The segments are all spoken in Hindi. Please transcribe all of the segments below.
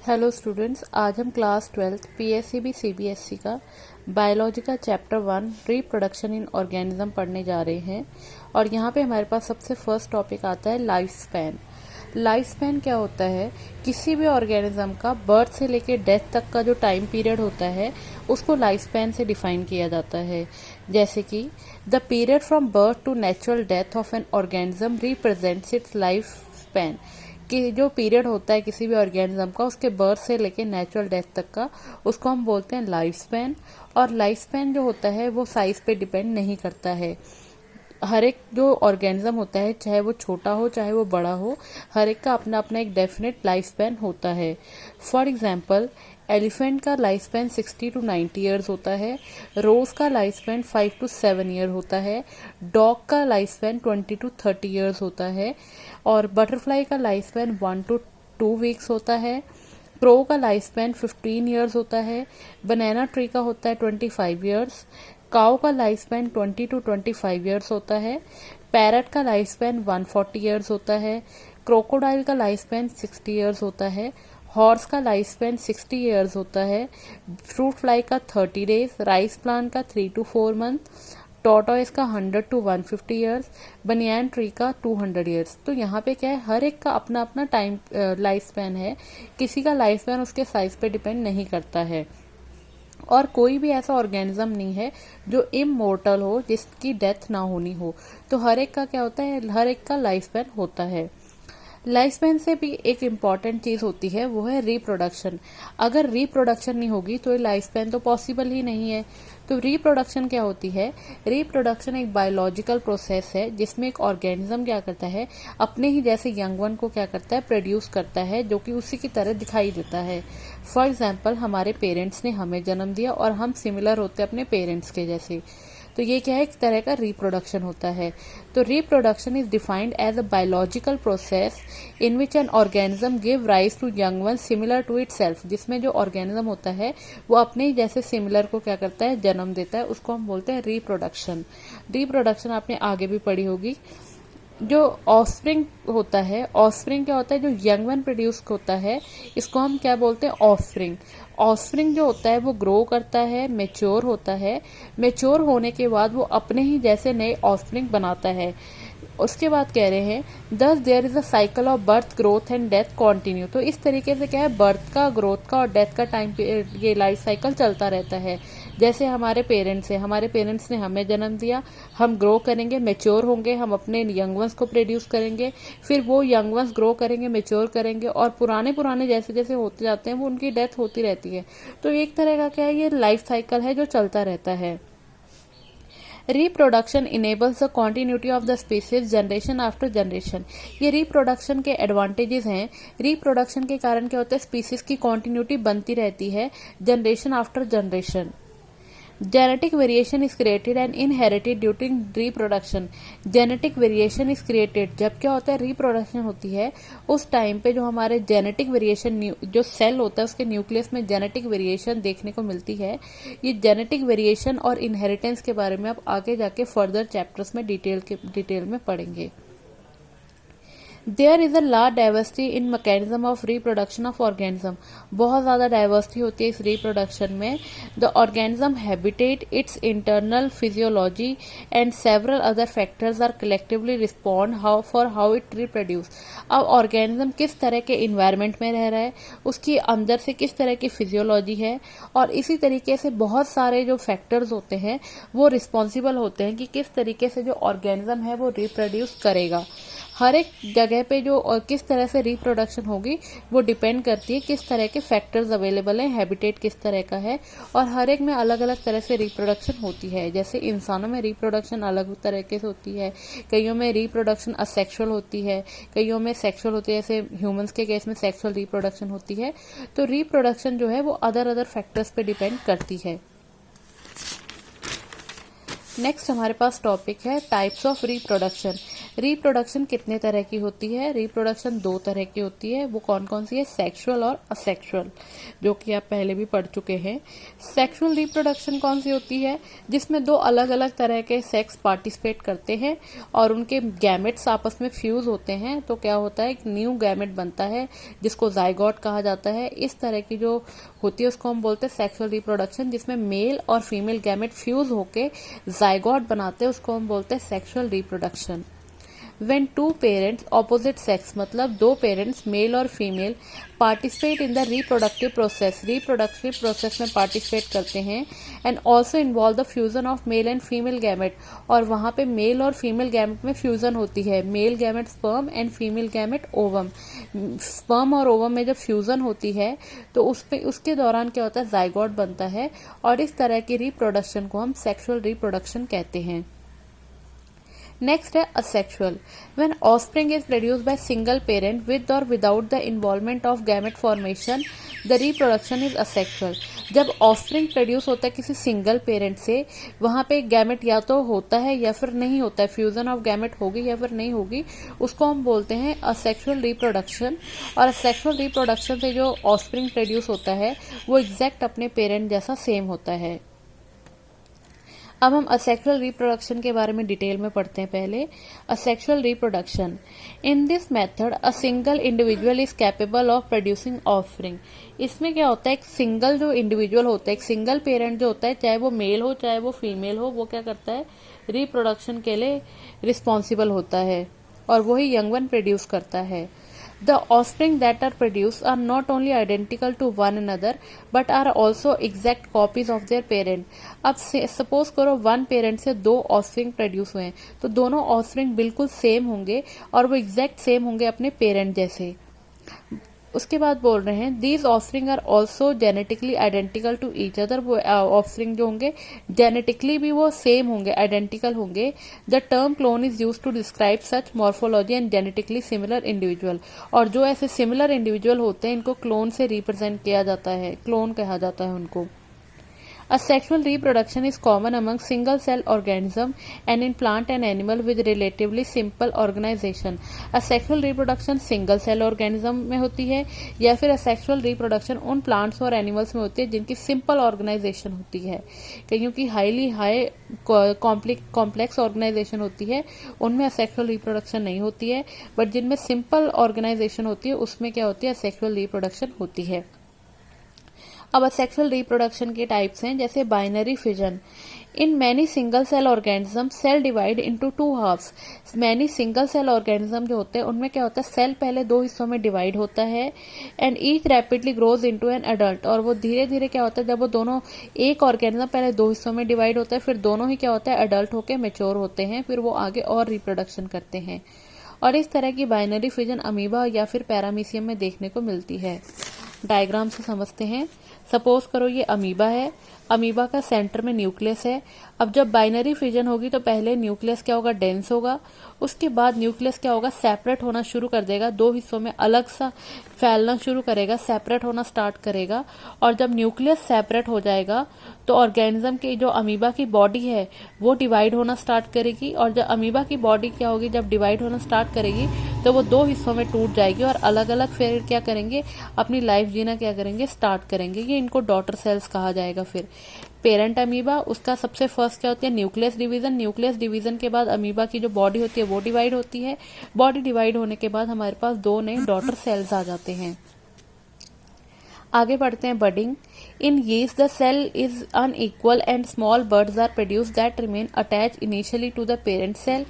हेलो स्टूडेंट्स, आज हम क्लास 12 पीएससीबी सीबीएसई का बायोलॉजी का चैप्टर 1 रिप्रोडक्शन इन ऑर्गेनिज्म पढ़ने जा रहे हैं। और यहाँ पे हमारे पास सबसे फर्स्ट टॉपिक आता है लाइफ स्पैन। लाइफ स्पैन क्या होता है? किसी भी ऑर्गेनिज्म का बर्थ से लेकर डेथ तक का जो टाइम पीरियड होता है उसको लाइफ स्पैन से डिफाइन किया जाता है। जैसे कि the period from birth to natural death of an organism represents its life span. कि जो पीरियड होता है किसी भी ऑर्गेनिज्म का उसके बर्थ से लेके नेचुरल डेथ तक का, उसको हम बोलते हैं लाइफ स्पैन। और लाइफ स्पैन जो होता है वो साइज पे डिपेंड नहीं करता है। हर एक जो ऑर्गेनिज्म होता है, चाहे वो छोटा हो चाहे वो बड़ा हो, हर एक का अपना अपना एक डेफिनेट लाइफ स्पैन होता है। फॉर एग्जाम्पल, एलिफेंट का लाइफ स्पैन 60 to 90 ईयर्स होता है। रोज का लाइफ स्पैन 5 to 7 ईयर होता है। डॉग का लाइफ स्पैन 20 to 30 ईयर्स होता है। और बटरफ्लाई का लाइफ स्पैन 1 to 2 वीक्स होता है। क्रो का लाइफ स्पैन 15 ईयर्स होता है। बनाना ट्री का होता है 25 ईयर्स। काऊ का लाइफ स्पैन 20 to 25 ईयर्स होता है। पैरट का लाइफ स्पैन 140 ईयर्स होता है। क्रोकोडाइल का लाइफ स्पैन 60 ईयर्स होता है। हॉर्स का लाइफ स्पैन 60 ईयर्स होता है। फ्रूट फ्लाई का 30 डेज। राइस प्लांट का 3 to 4 मंथ। टॉर्टोइस का 100 to 150 ईयर्स। बनियान ट्री का 200 ईयर्स। तो यहाँ पे क्या है, हर एक का अपना अपना टाइम लाइफ स्पैन है। किसी का लाइफ स्पैन उसके साइज पे डिपेंड नहीं करता है। और कोई भी ऐसा ऑर्गेनिज्म नहीं है जो इममॉर्टल हो, जिसकी डेथ ना होनी हो। तो हर एक का क्या होता है, हर एक का लाइफ स्पैन होता है। लाइफ स्पैन से भी एक इम्पॉर्टेंट चीज होती है, वो है रिप्रोडक्शन। अगर रिप्रोडक्शन नहीं होगी तो ये लाइफ स्पैन तो पॉसिबल ही नहीं है। तो रिप्रोडक्शन क्या होती है? रिप्रोडक्शन एक बायोलॉजिकल प्रोसेस है जिसमें एक ऑर्गेनिज्म क्या करता है, अपने ही जैसे यंग वन को क्या करता है, प्रोड्यूस करता है, जो कि उसी की तरह दिखाई देता है। फॉर एग्जाम्पल, हमारे पेरेंट्स ने हमें जन्म दिया और हम सिमिलर होते हैं अपने पेरेंट्स के जैसे। तो ये क्या है, एक तरह का रिप्रोडक्शन होता है। तो reproduction is defined as a biological process in which an organism give rise to young one similar to itself. जिसमें जो ऑर्गेनिज्म होता है वो अपने ही जैसे सिमिलर को क्या करता है, जन्म देता है। उसको हम बोलते हैं रिप्रोडक्शन। रिप्रोडक्शन आपने आगे भी पढ़ी होगी। जो ऑफस्प्रिंग होता है, ऑफस्प्रिंग क्या होता है, जो यंग वन प्रोड्यूस होता है, इसको हम क्या बोलते हैं, ऑफस्प्रिंग। ऑफस्प्रिंग जो होता है वो ग्रो करता है, मेच्योर होता है। मेच्योर होने के बाद वो अपने ही जैसे नए ऑफस्प्रिंग बनाता है। उसके बाद कह रहे हैं, thus there is a cycle of birth, growth and death continue. तो इस तरीके से क्या है, बर्थ का, ग्रोथ का और डेथ का टाइम ये लाइफ साइकिल चलता रहता है। जैसे हमारे पेरेंट्स हैं, हमारे पेरेंट्स ने हमें जन्म दिया, हम ग्रो करेंगे, मेच्योर होंगे, हम अपने यंग वंस को प्रोड्यूस करेंगे, फिर वो यंग वंस ग्रो करेंगे, मेच्योर करेंगे, और पुराने पुराने जैसे जैसे होते जाते हैं वो उनकी डेथ होती रहती है। तो एक तरह का क्या है, ये लाइफ साइकिल है जो चलता रहता है। Reproduction enables the continuity of the species generation after generation. ये रिप्रोडक्शन के एडवांटेजेस हैं। रिप्रोडक्शन के कारण क्या होता है, स्पीसीज की कॉन्टिन्यूटी बनती रहती है generation after generation. Genetic variation is created and inherited during reproduction. Genetic variation is created, जब क्या होता है, रिप्रोडक्शन होती है उस टाइम पे जो हमारे जेनेटिक वेरिएशन, जो सेल होता है उसके न्यूक्लियस में जेनेटिक वेरिएशन देखने को मिलती है। ये जेनेटिक वेरिएशन और इनहेरिटेंस के बारे में आप आगे जाके फर्दर चैप्टर्स में डिटेल में पढ़ेंगे। There is a large diversity in mechanism of reproduction of organism. बहुत ज़्यादा डाइवर्सिटी होती है इस रिप्रोडक्शन में। The organism habitat, its internal physiology and several other factors are collectively respond how it reproduce. अब ऑर्गेनिज्म किस तरह के इन्वायरमेंट में रह रहा है, उसकी अंदर से किस तरह की फिजियोलॉजी है, और इसी तरीके से बहुत सारे जो फैक्टर्स होते हैं वो रिस्पॉन्सिबल होते हैं कि किस तरीके से जो ऑर्गेनिज्म है वो रिप्रोड्यूस करेगा। हर एक जगह पे जो और किस तरह से रिप्रोडक्शन होगी वो डिपेंड करती है किस तरह के फैक्टर्स अवेलेबल हैं, हैबिटेट किस तरह का है, और हर एक में अलग अलग तरह से रिप्रोडक्शन होती है। जैसे इंसानों में रिप्रोडक्शन अलग तरीके से होती है, कईयों में रिप्रोडक्शन असेक्सुअल होती है, कईयों में सेक्सुअल होती है, जैसे ह्यूमंस के केस में सेक्सुअल रिप्रोडक्शन होती है। तो रिप्रोडक्शन जो है वो अदर फैक्टर्स पे डिपेंड करती है। नेक्स्ट हमारे पास टॉपिक है टाइप्स ऑफ रिप्रोडक्शन। रिप्रोडक्शन कितने तरह की होती है? रिप्रोडक्शन 2 तरह की होती है। वो कौन कौन सी है? सेक्सुअल और असेक्सुअल, जो कि आप पहले भी पढ़ चुके हैं। सेक्सुअल रिप्रोडक्शन कौन सी होती है? जिसमें 2 अलग अलग तरह के सेक्स पार्टिसिपेट करते हैं और उनके गैमेट्स आपस में फ्यूज होते हैं, तो क्या होता है, एक न्यू गैमेट बनता है जिसको जाइगोट कहा जाता है। इस तरह की जो होती है उसको हम बोलते हैं सेक्सुअल रिप्रोडक्शन, जिसमें मेल और फीमेल गैमेट फ्यूज होके जाइगोट बनाते हैं, उसको हम बोलते हैं sexual reproduction. When two parents opposite sex, मतलब 2 पेरेंट्स मेल और female participate in the reproductive process में पार्टिसिपेट करते हैं and also involve the fusion of male and female gamete, और वहां पे मेल और फीमेल गैमेट में फ्यूजन होती है। Male gamete sperm and female gamete ovum. Sperm और ओवम में जब फ्यूजन होती है तो उसके दौरान क्या होता है, जाइगोट बनता है, और इस तरह की रिप्रोडक्शन को हम सेक्सुअल रिप्रोडक्शन कहते हैं। नेक्स्ट है asexual. When offspring is produced by single parent with और without the involvement of gamete formation, the reproduction is asexual. जब ऑफस्प्रिंग प्रोड्यूस होता है किसी सिंगल पेरेंट से, वहां पे गैमेट या तो होता है या फिर नहीं होता है, फ्यूजन ऑफ गैमेट होगी या फिर नहीं होगी, उसको हम बोलते हैं असेक्सुअल रिप्रोडक्शन। और असेक्सुअल रिप्रोडक्शन से जो ऑफस्प्रिंग प्रोड्यूस होता है वो एग्जैक्ट अपने पेरेंट जैसा सेम होता है। अब हम असेक्सुअल रिप्रोडक्शन के बारे में डिटेल में पढ़ते हैं। पहले asexual reproduction, in this method a single individual is capable of producing offspring. इसमें क्या होता है, एक सिंगल जो इंडिविजुअल होता है, एक सिंगल पेरेंट जो होता है, चाहे वो मेल हो चाहे वो फीमेल हो, वो क्या करता है, रिप्रोडक्शन के लिए रिस्पॉन्सिबल होता है और वही यंग वन प्रोड्यूस करता है। The offspring that are produced are not only identical to one another but are also exact copies of their parent। अब सपोज करो 1 पेरेंट से 2 ऑफस्प्रिंग प्रोड्यूस हुए हैं, तो दोनों ऑफस्प्रिंग बिल्कुल सेम होंगे और वो एग्जैक्ट सेम होंगे अपने पेरेंट जैसे। उसके बाद बोल रहे हैं these offspring are also genetically identical to each other. वो ऑफस्प्रिंग जो होंगे जेनेटिकली भी वो सेम होंगे, आइडेंटिकल होंगे। The term clone is use to describe such morphology and genetically similar individual. और जो ऐसे सिमिलर इंडिविजुअल होते हैं इनको क्लोन से रिप्रेजेंट किया जाता है, क्लोन कहा जाता है उनको। Asexual reproduction is common among single-cell organisms and in plant and animal with relatively simple organization। Asexual reproduction single-cell organism में होती है या फिर asexual reproduction उन plants और animals में होती है जिनकी simple organization होती है। क्योंकि highly complex organization होती है उनमें asexual reproduction नहीं होती है, बट जिनमें simple organization होती है उसमें क्या होती है, asexual reproduction होती है। अब असेक्सुअल रिप्रोडक्शन के टाइप्स हैं, जैसे binary fission. In many single cell organism cell divide into 2 halves. Many single cell organism जो होते हैं उनमें क्या होता है, सेल पहले 2 हिस्सों में डिवाइड होता है and each rapidly grows into an adult. और वो धीरे धीरे क्या होता है, जब वो दोनों एक ऑर्गेनिज्म पहले 2 हिस्सों में डिवाइड होता है, फिर दोनों ही क्या होता है, एडल्ट होकर मेच्योर होते हैं, फिर वो आगे और रिप्रोडक्शन करते हैं। और इस तरह की बाइनरी फिजन अमीबा या फिर पैरामीशियम में देखने को मिलती है। डायग्राम से समझते हैं। सपोज करो ये अमीबा है, अमीबा का सेंटर में न्यूक्लियस है। अब जब बाइनरी फिजन होगी तो पहले न्यूक्लियस क्या होगा, डेंस होगा, उसके बाद न्यूक्लियस क्या होगा, सेपरेट होना शुरू कर देगा, 2 हिस्सों में अलग सा फैलना शुरू करेगा, सेपरेट होना स्टार्ट करेगा। और जब न्यूक्लियस सेपरेट हो जाएगा तो ऑर्गेनिज्म की जो अमीबा की बॉडी है वो डिवाइड होना स्टार्ट करेगी। और जब अमीबा की बॉडी क्या होगी, जब डिवाइड होना स्टार्ट करेगी तो वो 2 हिस्सों में टूट जाएगी और अलग अलग फिर क्या करेंगे, अपनी लाइफ जीना क्या करेंगे, स्टार्ट करेंगे। ये इनको डॉटर सेल्स कहा जाएगा। फिर पेरेंट अमीबा, उसका सबसे फर्स्ट क्या होती है, न्यूक्लियस डिवीजन। न्यूक्लियस डिवीजन के बाद अमीबा की जो बॉडी होती है वो डिवाइड होती है। बॉडी डिवाइड होने के बाद हमारे पास 2 नए डॉटर सेल्स आ जाते हैं। आगे बढ़ते हैं budding. In yeast the cell is unequal and small buds are produced that remain attached initially to the parent cell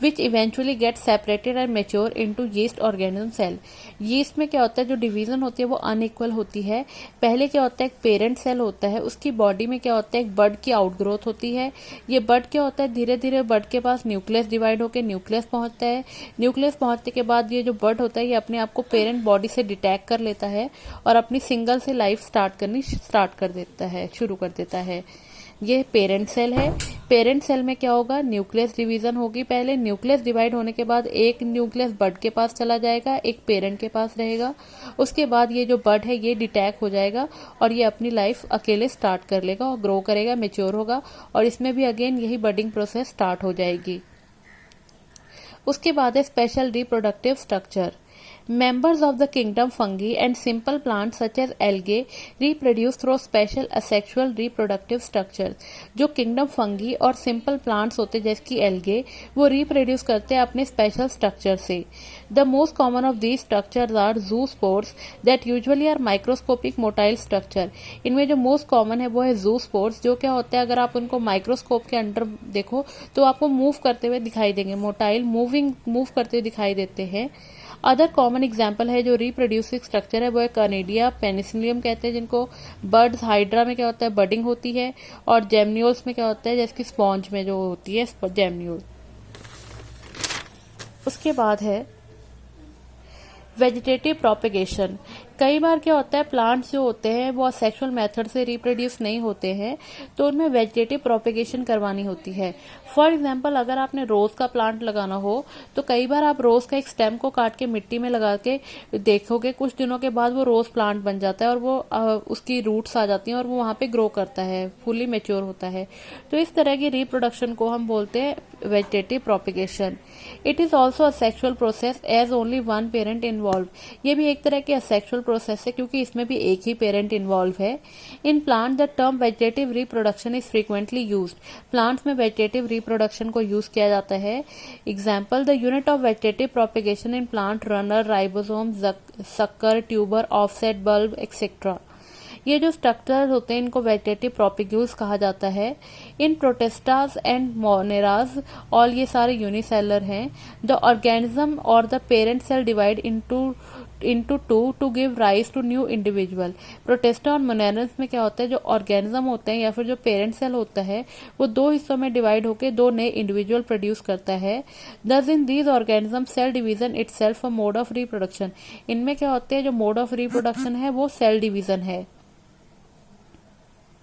which eventually get separated and mature into yeast organism cell। yeast में क्या होता है, जो डिवीजन होती है वो अनइक्वल होती है। पहले क्या होता है, एक पेरेंट सेल होता है, उसकी बॉडी में क्या होता है, एक बड की आउटग्रोथ होती है। ये बड क्या होता है, धीरे धीरे बड के पास न्यूक्लियस डिवाइड होकर न्यूक्लियस पहुंचता है। न्यूक्लियस पहुंचने के बाद ये जो बड होता है ये अपने आप को पेरेंट बॉडी से डिटैच कर लेता है और अपनी सिंगल से लाइफ स्टार्ट कर देता है, शुरू कर देता है। ये पेरेंट सेल है। पेरेंट सेल में क्या होगा, न्यूक्लियस डिवीजन होगी। पहले न्यूक्लियस डिवाइड होने के बाद एक न्यूक्लियस बड के पास चला जाएगा, एक पेरेंट के पास रहेगा। उसके बाद ये जो बड है ये डिटैच हो जाएगा और ये अपनी लाइफ अकेले स्टार्ट कर लेगा और ग्रो करेगा, मेच्योर होगा और इसमें भी अगेन यही बडिंग प्रोसेस स्टार्ट हो जाएगी। उसके बाद है special reproductive structure. Members of the kingdom fungi and simple plants such as algae reproduce through special asexual reproductive structures। जो kingdom fungi और simple plants होते हैं जैसे कि algae, वो reproduce करते हैं अपने special structure से। The most common of these structures are zoospores that usually are microscopic motile structure। इनमें जो most common है वो है zoospores, जो क्या होता है अगर आप उनको माइक्रोस्कोप के अंडर देखो तो आपको मूव करते हुए दिखाई देंगे, मोटाइल मूव करते हुए दिखाई देते हैं। अदर कॉमन एग्जाम्पल है जो रिप्रोड्यूसिंग स्ट्रक्चर है वो है कर्नेडिया, पेनिसिलियम कहते हैं जिनको बर्ड्स, हाइड्रा में क्या होता है बडिंग होती है, और जेमन्यूल्स में क्या होता है जैसे कि स्पॉन्ज में जो होती है जेमन्यूल। उसके बाद है वेजिटेटिव प्रोपेगेशन। कई बार क्या होता है प्लांट्स जो होते हैं वो सेक्सुअल मेथड से रिप्रोड्यूस नहीं होते हैं, तो उनमें वेजिटेटिव प्रोपेगेशन करवानी होती है। फॉर एग्जांपल अगर आपने रोज का प्लांट लगाना हो तो कई बार आप रोज का एक स्टेम को काट के मिट्टी में लगा के देखोगे, कुछ दिनों के बाद वो रोज प्लांट बन जाता है और वो उसकी रूट्स आ जाती हैं और वो वहां पे ग्रो करता है, फुली मेच्योर होता है। तो इस तरह की रिप्रोडक्शन को हम बोलते हैं vegetative propagation. It is also asexual process as only one parent involve. ये भी एक तरह की सेक्सुअल प्रोसेस है क्योंकि इसमें भी एक ही पेरेंट इन्वॉल्व है। In plant the term vegetative reproduction is frequently used. Plants में वेजिटेटिव रिप्रोडक्शन को यूज किया जाता है। Example the unit of vegetative propagation in plant runner, ribosome, sucker, tuber, offset bulb etcetera. ये जो स्ट्रक्चर होते हैं इनको वेजिटेटिव प्रोपेग्यूल्स कहा जाता है। इन प्रोटेस्टास एंड मोनेराज ऑल ये सारे यूनिसेलर हैं। द ऑर्गेनिज्म और the parent cell divide into two to give rise to new individual। Protista और मोनेरस में क्या होता है जो ऑर्गेनिज्म होते हैं या फिर जो पेरेंट सेल होता है वो दो हिस्सों में डिवाइड होकर दो नए इंडिविजुअल प्रोड्यूस करता है। Thus in these organism cell division itself a mode of reproduction. इनमें क्या होते हैं जो मोड ऑफ रिप्रोडक्शन है वो सेल डिवीजन है।